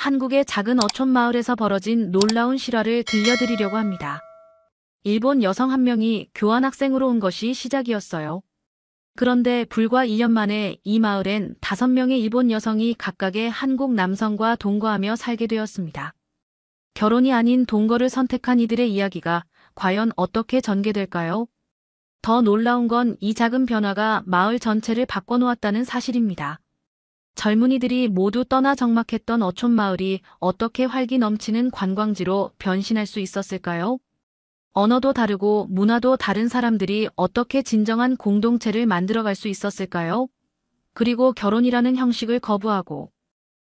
한국의 작은 어촌 마을에서 벌어진 놀라운 실화를 들려드리려고 합니다. 일본 여성 한 명이 교환학생으로 온 것이 시작이었어요. 그런데 불과 1년 만에 이 마을엔 5명의 일본 여성이 각각의 한국 남성과 동거하며 살게 되었습니다. 결혼이 아닌 동거를 선택한 이들의 이야기가 과연 어떻게 전개될까요? 더 놀라운 건 이 작은 변화가 마을 전체를 바꿔놓았다는 사실입니다. 젊은이들이 모두 떠나 적막했던 어촌 마을이 어떻게 활기 넘치는 관광지로 변신할 수 있었을까요? 언어도 다르고 문화도 다른 사람들이 어떻게 진정한 공동체를 만들어갈 수 있었을까요? 그리고 결혼이라는 형식을 거부하고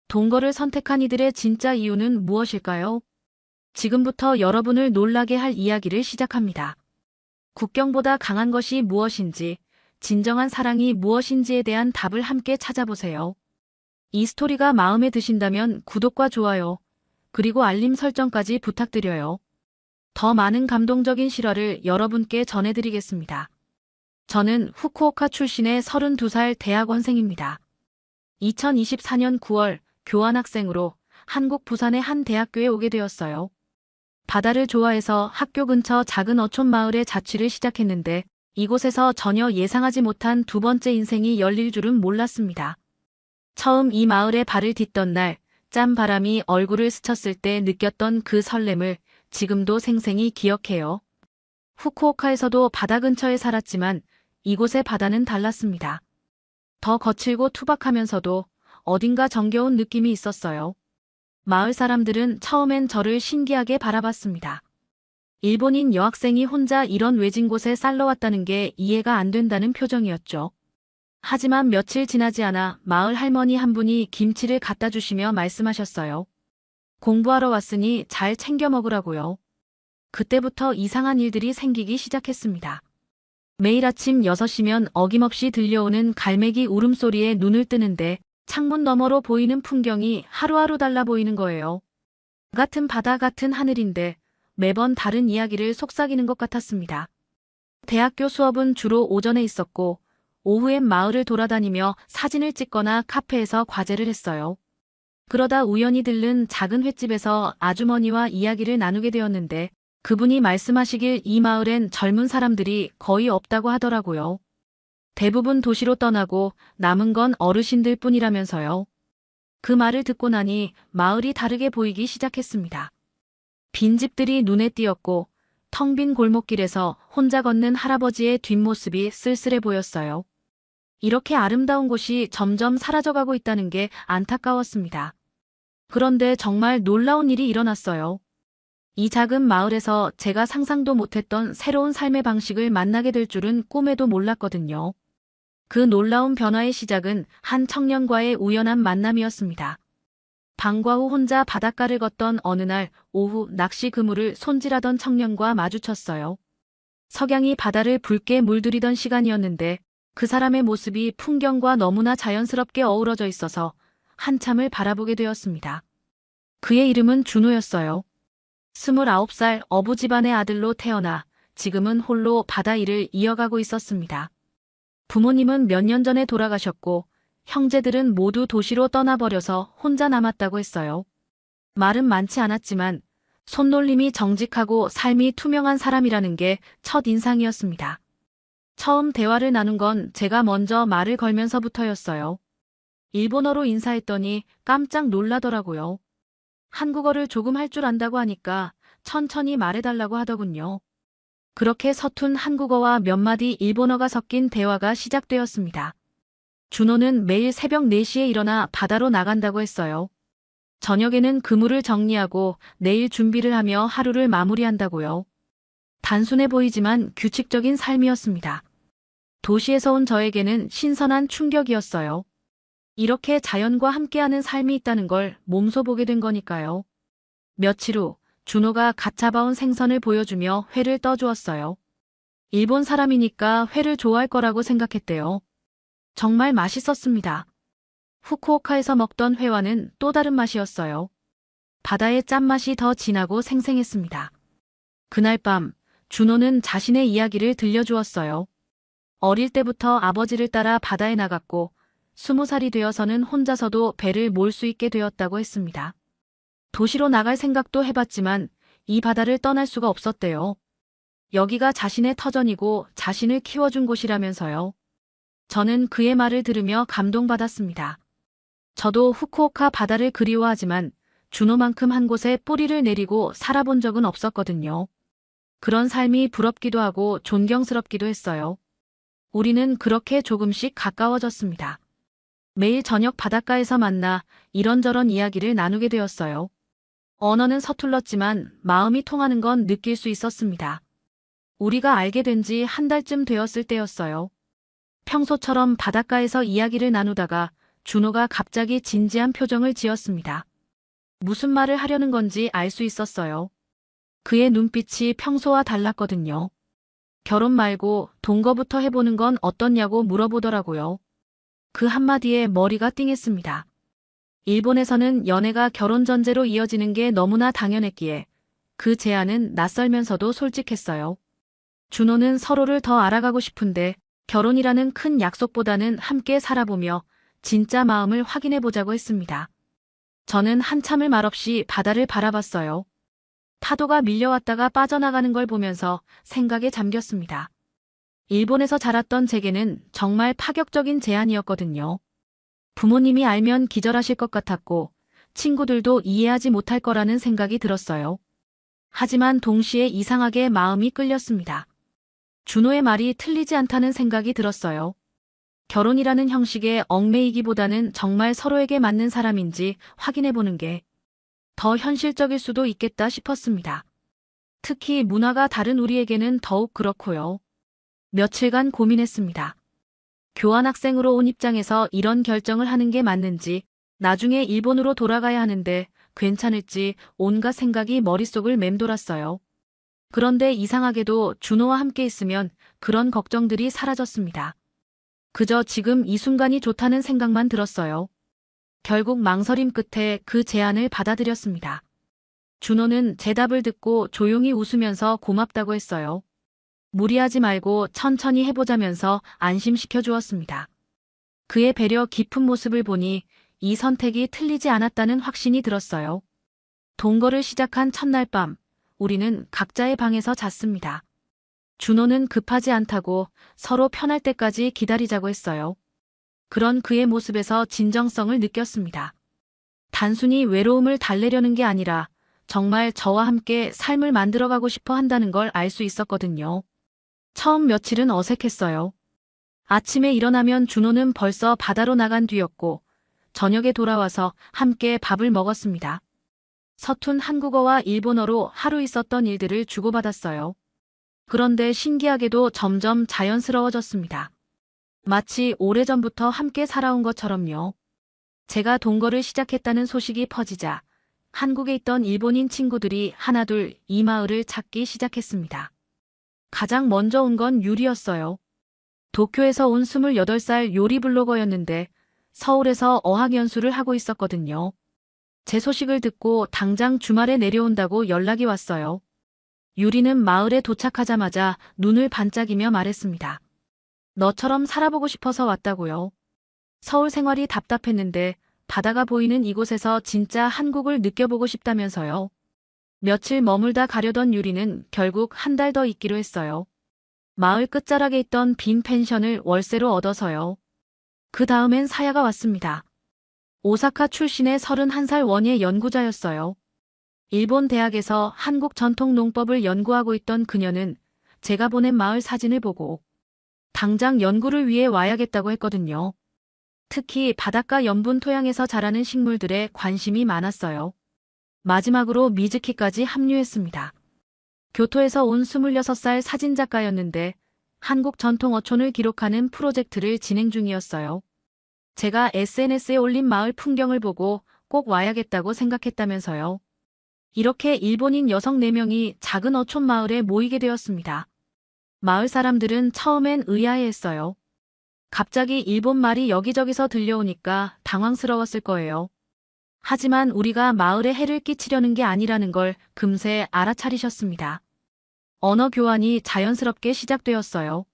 동거를 선택한 이들의 진짜 이유는 무엇일까요? 지금부터 여러분을 놀라게 할 이야기를 시작합니다. 국경보다 강한 것이 무엇인지, 진정한 사랑이 무엇인지에 대한 답을 함께 찾아보세요. 이 스토리가 마음에 드신다면 구독과 좋아요, 그리고 알림 설정까지 부탁드려요. 더 많은 감동적인 실화를 여러분께 전해드리겠습니다. 저는 후쿠오카 출신의 32살 대학원생입니다. 2024년 9월 교환학생으로 한국 부산의 한 대학교에 오게 되었어요. 바다를 좋아해서 학교 근처 작은 어촌 마을에 자취를 시작했는데 이곳에서 전혀 예상하지 못한 두 번째 인생이 열릴 줄은 몰랐습니다. 처음 이 마을에 발을 딛던 날, 짠 바람이 얼굴을 스쳤을 때 느꼈던 그 설렘을 지금도 생생히 기억해요. 후쿠오카에서도 바다 근처에 살았지만 이곳의 바다는 달랐습니다. 더 거칠고 투박하면서도 어딘가 정겨운 느낌이 있었어요. 마을 사람들은 처음엔 저를 신기하게 바라봤습니다. 일본인 여학생이 혼자 이런 외진 곳에 살러 왔다는 게 이해가 안 된다는 표정이었죠. 하지만 며칠 지나지 않아 마을 할머니 한 분이 김치를 갖다 주시며 말씀하셨어요. 공부하러 왔으니 잘 챙겨 먹으라고요. 그때부터 이상한 일들이 생기기 시작했습니다. 매일 아침 6시면 어김없이 들려오는 갈매기 울음소리에 눈을 뜨는데 창문 너머로 보이는 풍경이 하루하루 달라 보이는 거예요. 같은 바다 같은 하늘인데 매번 다른 이야기를 속삭이는 것 같았습니다. 대학교 수업은 주로 오전에 있었고 오후엔 마을을 돌아다니며 사진을 찍거나 카페에서 과제를 했어요. 그러다 우연히 들른 작은 횟집에서 아주머니와 이야기를 나누게 되었는데 그분이 말씀하시길 이 마을엔 젊은 사람들이 거의 없다고 하더라고요. 대부분 도시로 떠나고 남은 건 어르신들 뿐이라면서요. 그 말을 듣고 나니 마을이 다르게 보이기 시작했습니다. 빈집들이 눈에 띄었고 텅 빈 골목길에서 혼자 걷는 할아버지의 뒷모습이 쓸쓸해 보였어요. 이렇게 아름다운 곳이 점점 사라져가고 있다는 게 안타까웠습니다. 그런데 정말 놀라운 일이 일어났어요. 이 작은 마을에서 제가 상상도 못했던 새로운 삶의 방식을 만나게 될 줄은 꿈에도 몰랐거든요. 그 놀라운 변화의 시작은 한 청년과의 우연한 만남이었습니다. 방과 후 혼자 바닷가를 걷던 어느 날 오후 낚시 그물을 손질하던 청년과 마주쳤어요. 석양이 바다를 붉게 물들이던 시간이었는데 그 사람의 모습이 풍경과 너무나 자연스럽게 어우러져 있어서 한참을 바라보게 되었습니다. 그의 이름은 준호였어요. 29살 어부 집안의 아들로 태어나 지금은 홀로 바다 일을 이어가고 있었습니다. 부모님은 몇 년 전에 돌아가셨고 형제들은 모두 도시로 떠나버려서 혼자 남았다고 했어요. 말은 많지 않았지만 손놀림이 정직하고 삶이 투명한 사람이라는 게 첫 인상이었습니다. 처음 대화를 나눈 건 제가 먼저 말을 걸면서부터였어요. 일본어로 인사했더니 깜짝 놀라더라고요. 한국어를 조금 할 줄 안다고 하니까 천천히 말해달라고 하더군요. 그렇게 서툰 한국어와 몇 마디 일본어가 섞인 대화가 시작되었습니다. 준호는 매일 새벽 4시에 일어나 바다로 나간다고 했어요. 저녁에는 그물을 정리하고 내일 준비를 하며 하루를 마무리한다고요. 단순해 보이지만 규칙적인 삶이었습니다. 도시에서 온 저에게는 신선한 충격이었어요. 이렇게 자연과 함께하는 삶이 있다는 걸 몸소 보게 된 거니까요. 며칠 후 준호가 갓 잡아온 생선을 보여주며 회를 떠주었어요. 일본 사람이니까 회를 좋아할 거라고 생각했대요. 정말 맛있었습니다. 후쿠오카에서 먹던 회와는 또 다른 맛이었어요. 바다의 짠맛이 더 진하고 생생했습니다. 그날 밤 준호는 자신의 이야기를 들려주었어요. 어릴 때부터 아버지를 따라 바다에 나갔고 20살이 되어서는 혼자서도 배를 몰 수 있게 되었다고 했습니다. 도시로 나갈 생각도 해봤지만 이 바다를 떠날 수가 없었대요. 여기가 자신의 터전이고 자신을 키워준 곳이라면서요. 저는 그의 말을 들으며 감동받았습니다. 저도 후쿠오카 바다를 그리워하지만 준호만큼 한 곳에 뿌리를 내리고 살아본 적은 없었거든요. 그런 삶이 부럽기도 하고 존경스럽기도 했어요. 우리는 그렇게 조금씩 가까워졌습니다. 매일 저녁 바닷가에서 만나 이런저런 이야기를 나누게 되었어요. 언어는 서툴렀지만 마음이 통하는 건 느낄 수 있었습니다. 우리가 알게 된 지 한 달쯤 되었을 때였어요. 평소처럼 바닷가에서 이야기를 나누다가 준호가 갑자기 진지한 표정을 지었습니다. 무슨 말을 하려는 건지 알 수 있었어요. 그의 눈빛이 평소와 달랐거든요. 결혼 말고 동거부터 해보는 건 어떻냐고 물어보더라고요. 그 한마디에 머리가 띵했습니다. 일본에서는 연애가 결혼 전제로 이어지는 게 너무나 당연했기에 그 제안은 낯설면서도 솔직했어요. 준호는 서로를 더 알아가고 싶은데 결혼이라는 큰 약속보다는 함께 살아보며 진짜 마음을 확인해보자고 했습니다. 저는 한참을 말없이 바다를 바라봤어요. 파도가 밀려왔다가 빠져나가는 걸 보면서 생각에 잠겼습니다. 일본에서 자랐던 제게는 정말 파격적인 제안이었거든요. 부모님이 알면 기절하실 것 같았고 친구들도 이해하지 못할 거라는 생각이 들었어요. 하지만 동시에 이상하게 마음이 끌렸습니다. 준호의 말이 틀리지 않다는 생각이 들었어요. 결혼이라는 형식에 얽매이기보다는 정말 서로에게 맞는 사람인지 확인해보는 게 더 현실적일 수도 있겠다 싶었습니다. 특히 문화가 다른 우리에게는 더욱 그렇고요. 며칠간 고민했습니다. 교환학생으로 온 입장에서 이런 결정을 하는 게 맞는지, 나중에 일본으로 돌아가야 하는데 괜찮을지 온갖 생각이 머릿속을 맴돌았어요. 그런데 이상하게도 준호와 함께 있으면 그런 걱정들이 사라졌습니다. 그저 지금 이 순간이 좋다는 생각만 들었어요. 결국 망설임 끝에 그 제안을 받아들였습니다. 준호는 제 답을 듣고 조용히 웃으면서 고맙다고 했어요. 무리하지 말고 천천히 해보자면서 안심시켜 주었습니다. 그의 배려 깊은 모습을 보니 이 선택이 틀리지 않았다는 확신이 들었어요. 동거를 시작한 첫날 밤, 우리는 각자의 방에서 잤습니다. 준호는 급하지 않다고 서로 편할 때까지 기다리자고 했어요. 그런 그의 모습에서 진정성을 느꼈습니다. 단순히 외로움을 달래려는 게 아니라 정말 저와 함께 삶을 만들어가고 싶어 한다는 걸 알 수 있었거든요. 처음 며칠은 어색했어요. 아침에 일어나면 준호는 벌써 바다로 나간 뒤였고 저녁에 돌아와서 함께 밥을 먹었습니다. 서툰 한국어와 일본어로 하루 있었던 일들을 주고받았어요. 그런데 신기하게도 점점 자연스러워졌습니다. 마치 오래전부터 함께 살아온 것처럼요. 제가 동거를 시작했다는 소식이 퍼지자 한국에 있던 일본인 친구들이 하나둘 이 마을을 찾기 시작했습니다. 가장 먼저 온 건 유리였어요. 도쿄에서 온 28살 요리 블로거였는데 서울에서 어학연수를 하고 있었거든요. 제 소식을 듣고 당장 주말에 내려온다고 연락이 왔어요. 유리는 마을에 도착하자마자 눈을 반짝이며 말했습니다. 너처럼 살아보고 싶어서 왔다고요. 서울 생활이 답답했는데 바다가 보이는 이곳에서 진짜 한국을 느껴보고 싶다면서요. 며칠 머물다 가려던 유리는 결국 한 달 더 있기로 했어요. 마을 끝자락에 있던 빈 펜션을 월세로 얻어서요. 그 다음엔 사야가 왔습니다. 오사카 출신의 31살 원예 연구자였어요. 일본 대학에서 한국 전통 농법을 연구하고 있던 그녀는 제가 보낸 마을 사진을 보고 당장 연구를 위해 와야겠다고 했거든요. 특히 바닷가 염분 토양에서 자라는 식물들에 관심이 많았어요. 마지막으로 미즈키까지 합류했습니다. 교토에서 온 26살 사진작가였는데 한국 전통 어촌을 기록하는 프로젝트를 진행 중이었어요. 제가 SNS에 올린 마을 풍경을 보고 꼭 와야겠다고 생각했다면서요. 이렇게 일본인 여성 4명이 작은 어촌 마을에 모이게 되었습니다. 마을 사람들은 처음엔 의아해했어요. 갑자기 일본 말이 여기저기서 들려오니까 당황스러웠을 거예요. 하지만 우리가 마을에 해를 끼치려는 게 아니라는 걸 금세 알아차리셨습니다. 언어 교환이 자연스럽게 시작되었어요.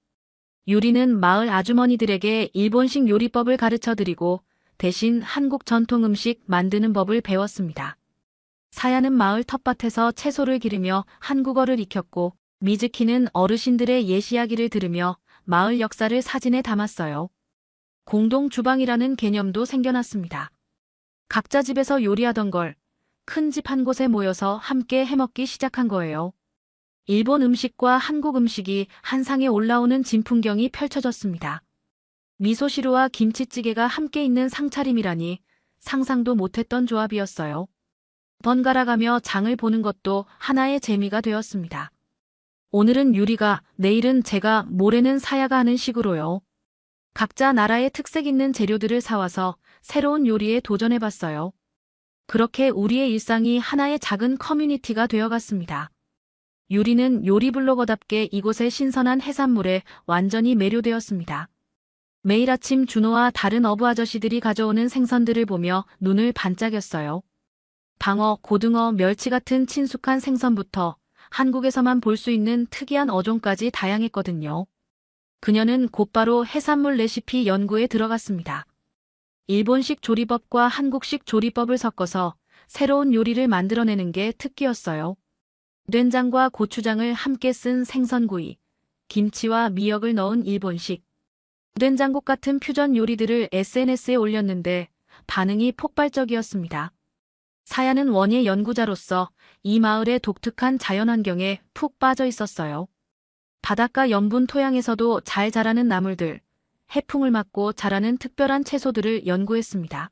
유리는 마을 아주머니들에게 일본식 요리법을 가르쳐드리고 대신 한국 전통 음식 만드는 법을 배웠습니다. 사야는 마을 텃밭에서 채소를 기르며 한국어를 익혔고, 미즈키는 어르신들의 옛 이야기를 들으며 마을 역사를 사진에 담았어요. 공동 주방이라는 개념도 생겨났습니다. 각자 집에서 요리하던 걸 큰 집 한 곳에 모여서 함께 해먹기 시작한 거예요. 일본 음식과 한국 음식이 한 상에 올라오는 진풍경이 펼쳐졌습니다. 미소시루와 김치찌개가 함께 있는 상차림이라니 상상도 못했던 조합이었어요. 번갈아가며 장을 보는 것도 하나의 재미가 되었습니다. 오늘은 유리가, 내일은 제가, 모레는 사야가 하는 식으로요. 각자 나라의 특색 있는 재료들을 사와서 새로운 요리에 도전해봤어요. 그렇게 우리의 일상이 하나의 작은 커뮤니티가 되어갔습니다. 유리는 요리 블로거답게 이곳의 신선한 해산물에 완전히 매료되었습니다. 매일 아침 준호와 다른 어부 아저씨들이 가져오는 생선들을 보며 눈을 반짝였어요. 방어, 고등어, 멸치 같은 친숙한 생선부터 한국에서만 볼 수 있는 특이한 어종까지 다양했거든요. 그녀는 곧바로 해산물 레시피 연구에 들어갔습니다. 일본식 조리법과 한국식 조리법을 섞어서 새로운 요리를 만들어내는 게 특기였어요. 된장과 고추장을 함께 쓴 생선구이, 김치와 미역을 넣은 일본식, 된장국 같은 퓨전 요리들을 SNS에 올렸는데 반응이 폭발적이었습니다. 사야는 원예 연구자로서 이 마을의 독특한 자연환경에 푹 빠져 있었어요. 바닷가 염분 토양에서도 잘 자라는 나물들, 해풍을 맞고 자라는 특별한 채소들을 연구했습니다.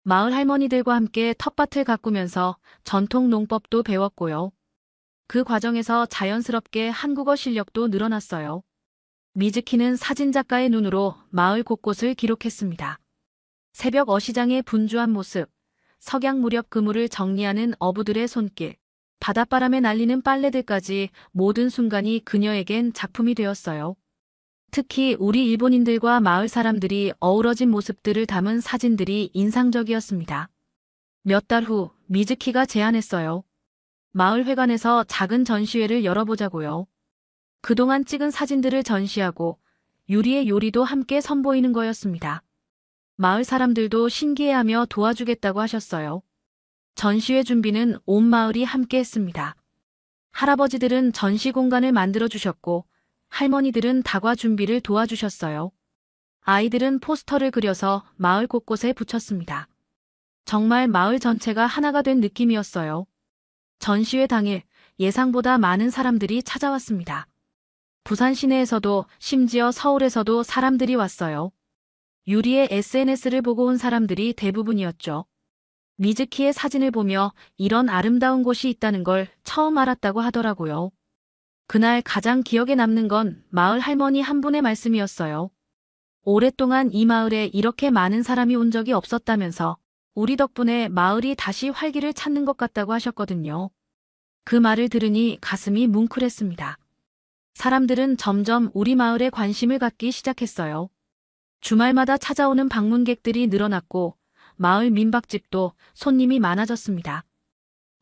마을 할머니들과 함께 텃밭을 가꾸면서 전통 농법도 배웠고요. 그 과정에서 자연스럽게 한국어 실력도 늘어났어요. 미즈키는 사진작가의 눈으로 마을 곳곳을 기록했습니다. 새벽 어시장의 분주한 모습, 석양 무렵 그물을 정리하는 어부들의 손길, 바닷바람에 날리는 빨래들까지 모든 순간이 그녀에겐 작품이 되었어요. 특히 우리 일본인들과 마을 사람들이 어우러진 모습들을 담은 사진들이 인상적이었습니다. 몇 달 후 미즈키가 제안했어요. 마을 회관에서 작은 전시회를 열어보자고요. 그동안 찍은 사진들을 전시하고 유리의 요리도 함께 선보이는 거였습니다. 마을 사람들도 신기해하며 도와주겠다고 하셨어요. 전시회 준비는 온 마을이 함께 했습니다. 할아버지들은 전시 공간을 만들어주셨고 할머니들은 다과 준비를 도와주셨어요. 아이들은 포스터를 그려서 마을 곳곳에 붙였습니다. 정말 마을 전체가 하나가 된 느낌이었어요. 전시회 당일 예상보다 많은 사람들이 찾아왔습니다. 부산 시내에서도 심지어 서울에서도 사람들이 왔어요. 유리의 SNS를 보고 온 사람들이 대부분이었죠. 미즈키의 사진을 보며 이런 아름다운 곳이 있다는 걸 처음 알았다고 하더라고요. 그날 가장 기억에 남는 건 마을 할머니 한 분의 말씀이었어요. 오랫동안 이 마을에 이렇게 많은 사람이 온 적이 없었다면서 우리 덕분에 마을이 다시 활기를 찾는 것 같다고 하셨거든요. 그 말을 들으니 가슴이 뭉클했습니다. 사람들은 점점 우리 마을에 관심을 갖기 시작했어요. 주말마다 찾아오는 방문객들이 늘어났고 마을 민박집도 손님이 많아졌습니다.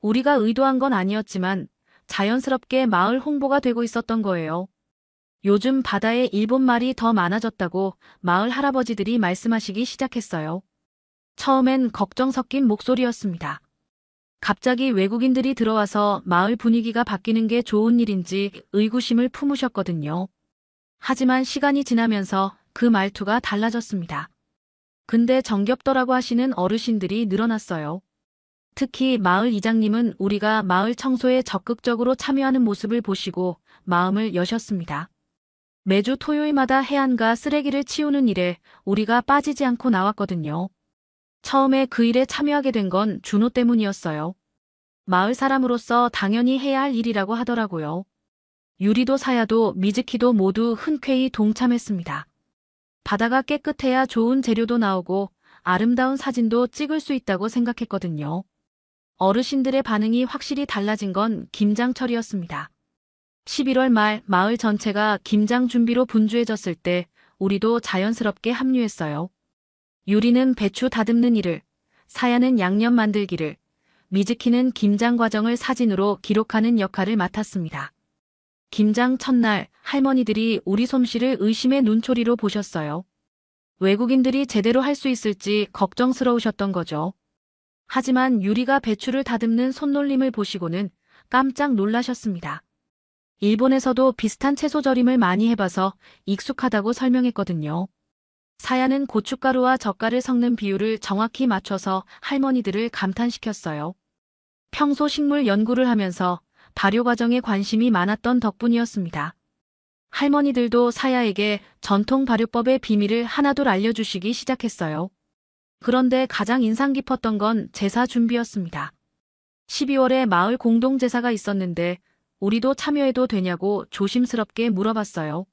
우리가 의도한 건 아니었지만 자연스럽게 마을 홍보가 되고 있었던 거예요. 요즘 바다에 일본말이 더 많아졌다고 마을 할아버지들이 말씀하시기 시작했어요. 처음엔 걱정 섞인 목소리였습니다. 갑자기 외국인들이 들어와서 마을 분위기가 바뀌는 게 좋은 일인지 의구심을 품으셨거든요. 하지만 시간이 지나면서 그 말투가 달라졌습니다. 근데 정겹더라고 하시는 어르신들이 늘어났어요. 특히 마을 이장님은 우리가 마을 청소에 적극적으로 참여하는 모습을 보시고 마음을 여셨습니다. 매주 토요일마다 해안가 쓰레기를 치우는 일에 우리가 빠지지 않고 나왔거든요. 처음에 그 일에 참여하게 된 건 준호 때문이었어요. 마을 사람으로서 당연히 해야 할 일이라고 하더라고요. 유리도 사야도 미즈키도 모두 흔쾌히 동참했습니다. 바다가 깨끗해야 좋은 재료도 나오고 아름다운 사진도 찍을 수 있다고 생각했거든요. 어르신들의 반응이 확실히 달라진 건 김장철이었습니다. 11월 말 마을 전체가 김장 준비로 분주해졌을 때 우리도 자연스럽게 합류했어요. 유리는 배추 다듬는 일을, 사야는 양념 만들기를, 미즈키는 김장 과정을 사진으로 기록하는 역할을 맡았습니다. 김장 첫날 할머니들이 우리 솜씨를 의심의 눈초리로 보셨어요. 외국인들이 제대로 할 수 있을지 걱정스러우셨던 거죠. 하지만 유리가 배추를 다듬는 손놀림을 보시고는 깜짝 놀라셨습니다. 일본에서도 비슷한 채소 절임을 많이 해봐서 익숙하다고 설명했거든요. 사야는 고춧가루와 젓갈을 섞는 비율을 정확히 맞춰서 할머니들을 감탄시켰어요. 평소 식물 연구를 하면서 발효 과정에 관심이 많았던 덕분이었습니다. 할머니들도 사야에게 전통 발효법의 비밀을 하나둘 알려주시기 시작했어요. 그런데 가장 인상 깊었던 건 제사 준비였습니다. 12월에 마을 공동제사가 있었는데 우리도 참여해도 되냐고 조심스럽게 물어봤어요.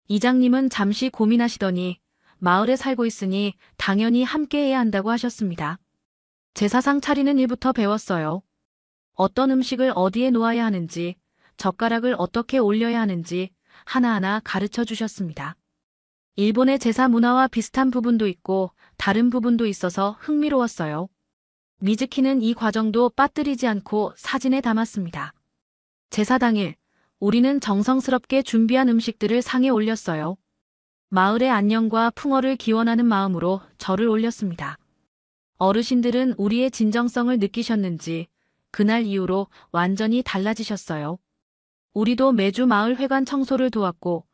이장님은 잠시 고민하시더니 마을에 살고 있으니 당연히 함께해야 한다고 하셨습니다. 제사상 차리는 일부터 배웠어요. 어떤 음식을 어디에 놓아야 하는지, 젓가락을 어떻게 올려야 하는지 하나하나 가르쳐 주셨습니다. 일본의 제사 문화와 비슷한 부분도 있고 다른 부분도 있어서 흥미로웠어요. 미즈키는 이 과정도 빠뜨리지 않고 사진에 담았습니다. 제사 당일, 우리는 정성스럽게 준비한 음식들을 상에 올렸어요. 마을의 안녕과 풍어를 기원하는 마음으로 절을 올렸습니다. 어르신들은 우리의 진정성을 느끼셨는지 그날 이후로 완전히 달라지셨어요. 우리도 매주 마을 회관 청소를 도왔고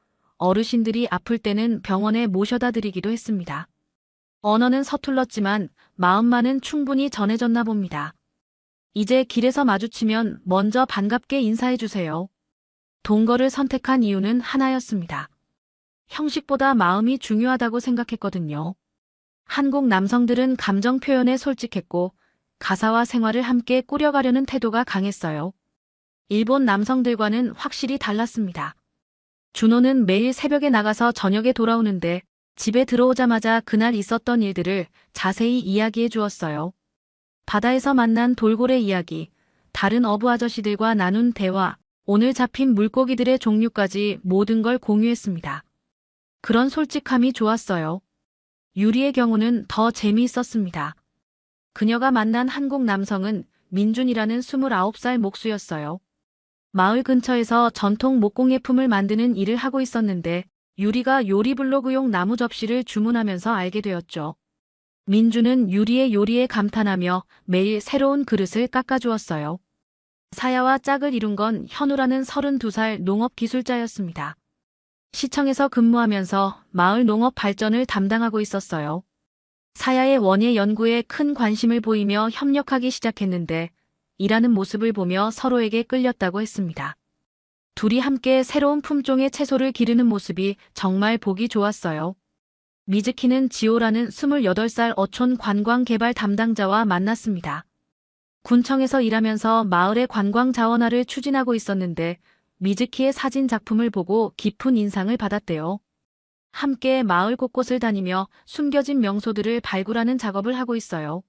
어르신들이 아플 때는 병원에 모셔다 드리기도 했습니다. 언어는 서툴렀지만 마음만은 충분히 전해졌나 봅니다. 이제 길에서 마주치면 먼저 반갑게 인사해 주세요. 동거를 선택한 이유는 하나였습니다. 형식보다 마음이 중요하다고 생각했거든요. 한국 남성들은 감정 표현에 솔직했고 가사와 생활을 함께 꾸려가려는 태도가 강했어요. 일본 남성들과는 확실히 달랐습니다. 준호는 매일 새벽에 나가서 저녁에 돌아오는데 집에 들어오자마자 그날 있었던 일들을 자세히 이야기해 주었어요. 바다에서 만난 돌고래 이야기, 다른 어부 아저씨들과 나눈 대화, 오늘 잡힌 물고기들의 종류까지 모든 걸 공유했습니다. 그런 솔직함이 좋았어요. 유리의 경우는 더 재미있었습니다. 그녀가 만난 한국 남성은 민준이라는 29살 목수였어요. 마을 근처에서 전통 목공예품을 만드는 일을 하고 있었는데 유리가 요리 블로그용 나무 접시를 주문하면서 알게 되었죠. 민준은 유리의 요리에 감탄하며 매일 새로운 그릇을 깎아주었어요. 사야와 짝을 이룬 건 현우라는 32살 농업기술자였습니다. 시청에서 근무하면서 마을 농업 발전을 담당하고 있었어요. 사야의 원예 연구에 큰 관심을 보이며 협력하기 시작했는데 일하는 모습을 보며 서로에게 끌렸다고 했습니다. 둘이 함께 새로운 품종의 채소를 기르는 모습이 정말 보기 좋았어요. 미즈키는 지호라는 28살 어촌 관광 개발 담당자와 만났습니다. 군청에서 일하면서 마을의 관광 자원화를 추진하고 있었는데 미즈키의 사진 작품을 보고 깊은 인상을 받았대요. 함께 마을 곳곳을 다니며 숨겨진 명소들을 발굴하는 작업을 하고 있어요.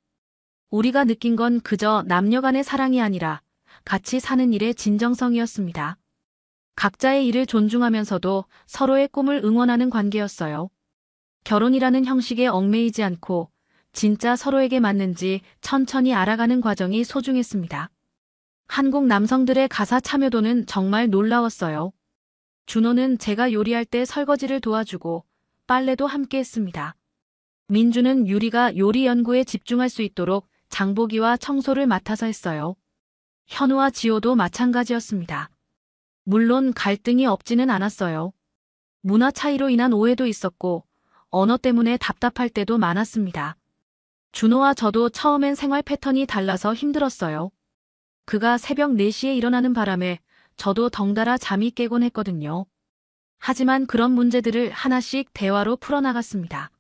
우리가 느낀 건 그저 남녀 간의 사랑이 아니라 같이 사는 일의 진정성이었습니다. 각자의 일을 존중하면서도 서로의 꿈을 응원하는 관계였어요. 결혼이라는 형식에 얽매이지 않고 진짜 서로에게 맞는지 천천히 알아가는 과정이 소중했습니다. 한국 남성들의 가사 참여도는 정말 놀라웠어요. 준호는 제가 요리할 때 설거지를 도와주고 빨래도 함께 했습니다. 민주는 유리가 요리 연구에 집중할 수 있도록 장보기와 청소를 맡아서 했어요. 현우와 지호도 마찬가지였습니다. 물론 갈등이 없지는 않았어요. 문화 차이로 인한 오해도 있었고 언어 때문에 답답할 때도 많았습니다. 준호와 저도 처음엔 생활 패턴이 달라서 힘들었어요. 그가 새벽 4시에 일어나는 바람에 저도 덩달아 잠이 깨곤 했거든요. 하지만 그런 문제들을 하나씩 대화로 풀어나갔습니다.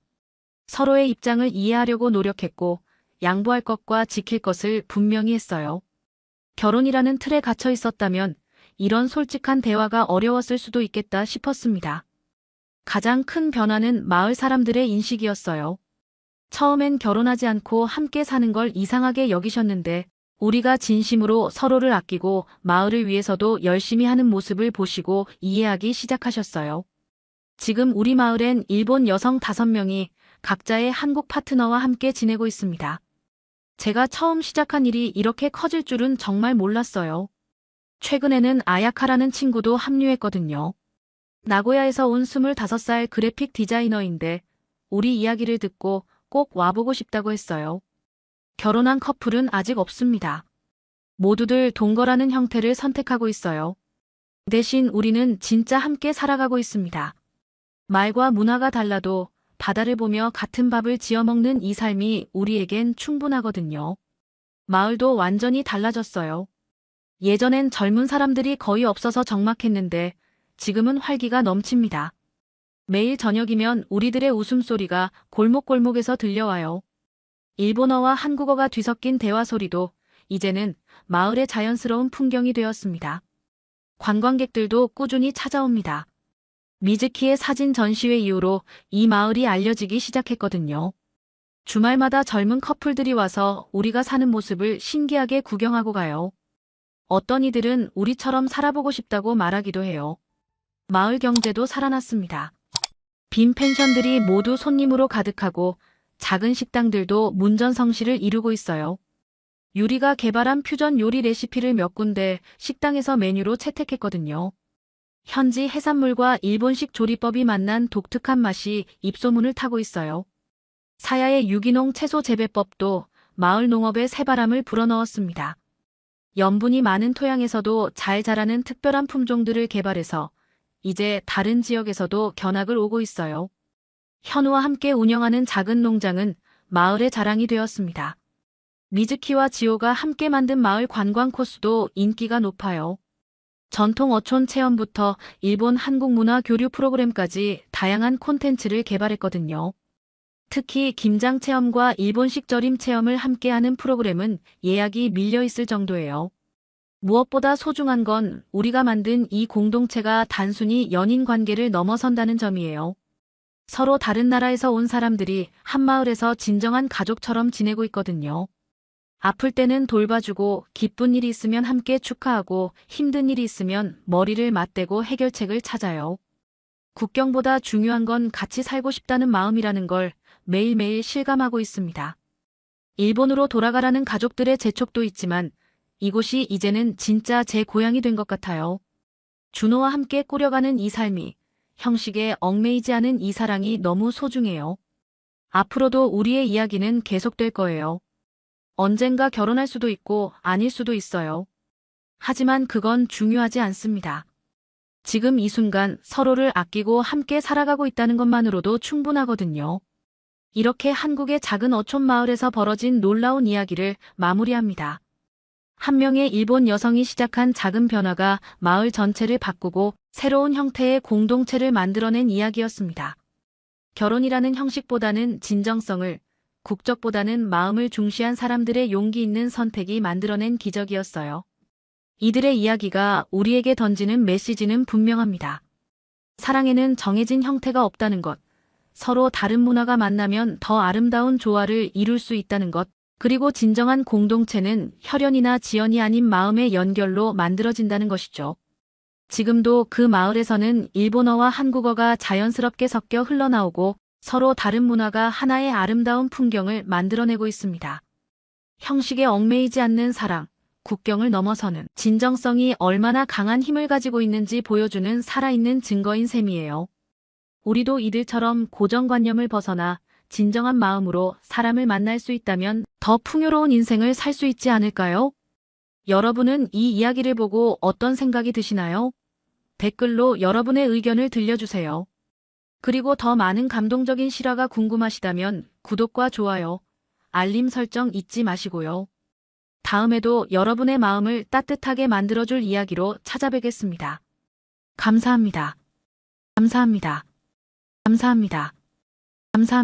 서로의 입장을 이해하려고 노력했고 양보할 것과 지킬 것을 분명히 했어요. 결혼이라는 틀에 갇혀 있었다면 이런 솔직한 대화가 어려웠을 수도 있겠다 싶었습니다. 가장 큰 변화는 마을 사람들의 인식이었어요. 처음엔 결혼하지 않고 함께 사는 걸 이상하게 여기셨는데 우리가 진심으로 서로를 아끼고 마을을 위해서도 열심히 하는 모습을 보시고 이해하기 시작하셨어요. 지금 우리 마을엔 일본 여성 5명이 각자의 한국 파트너와 함께 지내고 있습니다. 제가 처음 시작한 일이 이렇게 커질 줄은 정말 몰랐어요. 최근에는 아야카라는 친구도 합류했거든요. 나고야에서 온 25살 그래픽 디자이너인데 우리 이야기를 듣고 꼭 와보고 싶다고 했어요. 결혼한 커플은 아직 없습니다. 모두들 동거라는 형태를 선택하고 있어요. 대신 우리는 진짜 함께 살아가고 있습니다. 말과 문화가 달라도 바다를 보며 같은 밥을 지어 먹는 이 삶이 우리에겐 충분하거든요. 마을도 완전히 달라졌어요. 예전엔 젊은 사람들이 거의 없어서 적막했는데 지금은 활기가 넘칩니다. 매일 저녁이면 우리들의 웃음소리가 골목골목에서 들려와요. 일본어와 한국어가 뒤섞인 대화 소리도 이제는 마을의 자연스러운 풍경이 되었습니다. 관광객들도 꾸준히 찾아옵니다. 미즈키의 사진 전시회 이후로 이 마을이 알려지기 시작했거든요. 주말마다 젊은 커플들이 와서 우리가 사는 모습을 신기하게 구경하고 가요. 어떤 이들은 우리처럼 살아보고 싶다고 말하기도 해요. 마을 경제도 살아났습니다. 빈 펜션들이 모두 손님으로 가득하고 작은 식당들도 문전성시를 이루고 있어요. 유리가 개발한 퓨전 요리 레시피를 몇 군데 식당에서 메뉴로 채택했거든요. 현지 해산물과 일본식 조리법이 만난 독특한 맛이 입소문을 타고 있어요. 사야의 유기농 채소 재배법도 마을 농업에 새바람을 불어넣었습니다. 염분이 많은 토양에서도 잘 자라는 특별한 품종들을 개발해서 이제 다른 지역에서도 견학을 오고 있어요. 현우와 함께 운영하는 작은 농장은 마을의 자랑이 되었습니다. 미즈키와 지호가 함께 만든 마을 관광 코스도 인기가 높아요. 전통 어촌 체험부터 일본 한국 문화 교류 프로그램까지 다양한 콘텐츠를 개발했거든요. 특히 김장 체험과 일본식 절임 체험을 함께하는 프로그램은 예약이 밀려 있을 정도예요. 무엇보다 소중한 건 우리가 만든 이 공동체가 단순히 연인 관계를 넘어선다는 점이에요. 서로 다른 나라에서 온 사람들이 한 마을에서 진정한 가족처럼 지내고 있거든요. 아플 때는 돌봐주고 기쁜 일이 있으면 함께 축하하고 힘든 일이 있으면 머리를 맞대고 해결책을 찾아요. 국경보다 중요한 건 같이 살고 싶다는 마음이라는 걸 매일매일 실감하고 있습니다. 일본으로 돌아가라는 가족들의 재촉도 있지만 이곳이 이제는 진짜 제 고향이 된 것 같아요. 준호와 함께 꾸려가는 이 삶이, 형식에 얽매이지 않은 이 사랑이 너무 소중해요. 앞으로도 우리의 이야기는 계속될 거예요. 언젠가 결혼할 수도 있고 아닐 수도 있어요. 하지만 그건 중요하지 않습니다. 지금 이 순간 서로를 아끼고 함께 살아가고 있다는 것만으로도 충분하거든요. 이렇게 한국의 작은 어촌 마을에서 벌어진 놀라운 이야기를 마무리합니다. 한 명의 일본 여성이 시작한 작은 변화가 마을 전체를 바꾸고 새로운 형태의 공동체를 만들어낸 이야기였습니다. 결혼이라는 형식보다는 진정성을, 국적보다는 마음을 중시한 사람들의 용기 있는 선택이 만들어낸 기적이었어요. 이들의 이야기가 우리에게 던지는 메시지는 분명합니다. 사랑에는 정해진 형태가 없다는 것, 서로 다른 문화가 만나면 더 아름다운 조화를 이룰 수 있다는 것, 그리고 진정한 공동체는 혈연이나 지연이 아닌 마음의 연결로 만들어진다는 것이죠. 지금도 그 마을에서는 일본어와 한국어가 자연스럽게 섞여 흘러나오고 서로 다른 문화가 하나의 아름다운 풍경을 만들어내고 있습니다. 형식에 얽매이지 않는 사랑, 국경을 넘어서는 진정성이 얼마나 강한 힘을 가지고 있는지 보여주는 살아있는 증거인 셈이에요. 우리도 이들처럼 고정관념을 벗어나 진정한 마음으로 사람을 만날 수 있다면 더 풍요로운 인생을 살 수 있지 않을까요? 여러분은 이 이야기를 보고 어떤 생각이 드시나요? 댓글로 여러분의 의견을 들려주세요. 그리고 더 많은 감동적인 실화가 궁금하시다면 구독과 좋아요, 알림 설정 잊지 마시고요. 다음에도 여러분의 마음을 따뜻하게 만들어줄 이야기로 찾아뵙겠습니다. 감사합니다. 감사합니다. 감사합니다. 감사합니다.